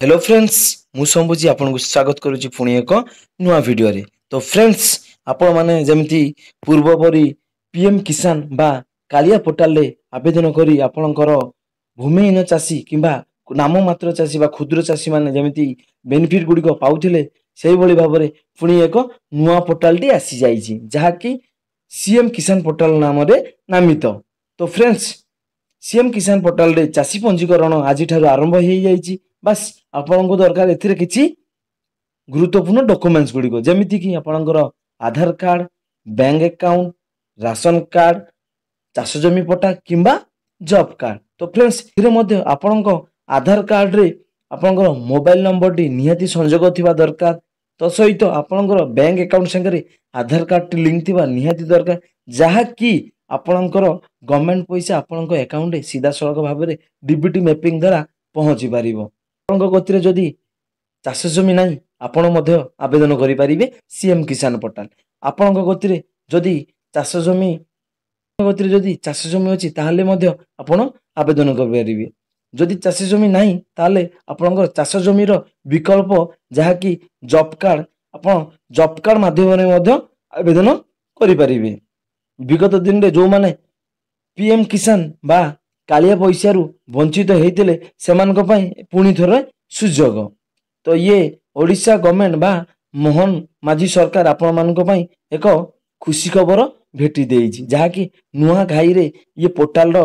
Hello friends मु शंभुजी आपको स्वागत करुच्ची पुणी एक नुआ वीडियो रे। तो फ्रेंड्स आपण माने जमती पूर्वपरी पीएम किसान बा कालिया पोर्टाल रे आवेदन करी आपणकर भूमिहीन चाषी किंबा नाम मात्र चाषी बा क्षुद्र चाषी माने जमती बेनिफिट गुड़िक पाउथिले सेही भली भाव में पुणी एक नुआ पोर्टाल टी आसी जाइछि जहा कि सीएम किसान पोर्टाल नाम रे नामित। तो फ्रेंड्स सीएम किसान पोर्टाल रे चाषी पंजीकरण आज आरंभ हो जाइछि। बस आपन को दरकार एथिरे किछि गुरुत्वपूर्ण डॉक्यूमेंट्स गुड़िक जमिति कि आपनकर Aadhaar card, bank account, ration card, चाष जमी पट्टा किंबा जॉब कार्ड। तो फ्रेंड्स एथिरे मध्ये आपनक आधार कार्ड रे आपनकर मोबाइल नंबर टी निहाती संयोग थिबा दरकार। तो सहित आपनकर बैंक अकाउंट संगे आधार कार्ड टी लिंक थिबा निहाती दरकार जहा कि आपनकर गवर्नमेंट पैसा आपनक अकाउंट रे सीधा सड़क भाव में डीबीटी मैपिंग द्वारा पहुंची पारिबो। आपनक गतिरे जदि चाष जमी नाही आपण मध्ये आवेदन करि परिबे सीएम किसान पोर्टाल। आपनक गतिरे जदि चाष जमी अछि ताहले मध्ये आपण आवेदन करि परिबे। जदि चाष जमी नाही ताहले आपनक चाष जमीर विकल्प जहा कि जॉब कार्ड आपण जॉब कार्ड माध्यम रे मध्ये आवेदन करि परिबे। विगत दिन रे जो माने पीएम किसान बा कालिया पैसा रु वंचित होते सेमानक पई पुणी थोड़े सुजोग। तो ये ओडिशा गवर्नमेंट बा मोहन माझी सरकार आपण मानक पई एक खुशी खबर भेटी देइछि जहा कि नुआ घाई रे ये पोर्टाल रो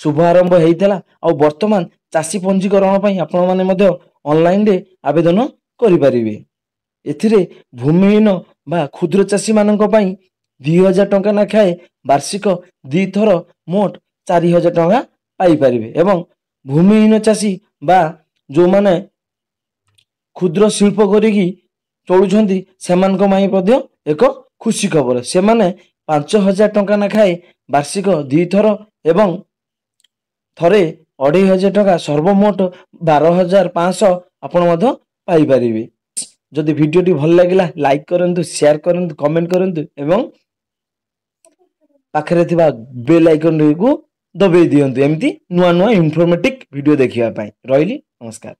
शुभारंभ हेइतला और वर्तमान चाषी पंजीकरण पई आपण माने मध्ये ऑनलाइन रे आवेदन करि परिबे। एथिरे भूमिहीन बा क्षुद्र चाषी मानक पई 2000 टंका ना खाए वार्षिक 2 थर मोट 4000 टंका पाई परिबे एवं भूमिहीन चाषी बा जो माने क्षुद्र शिल्प करिकी चलुछंती सेमानक माई मध्ये एक खुशी खबर से माने 5000 टंका ना खाए वार्षिक 2 थर एवं थरे 2500 टंका सर्वमोट 12500 आपण मध्ये पाई परिबे। जदि वीडियो टी भल लागिला लाइक करंतु, शेयर करंतु, कमेंट करंतु एवं पाखरे थिबा बेल आइकन को दबाई दियंतु एमती नुआ नुआ इन्फॉर्मेटिव वीडियो देखिया पाई। रहिली नमस्कार।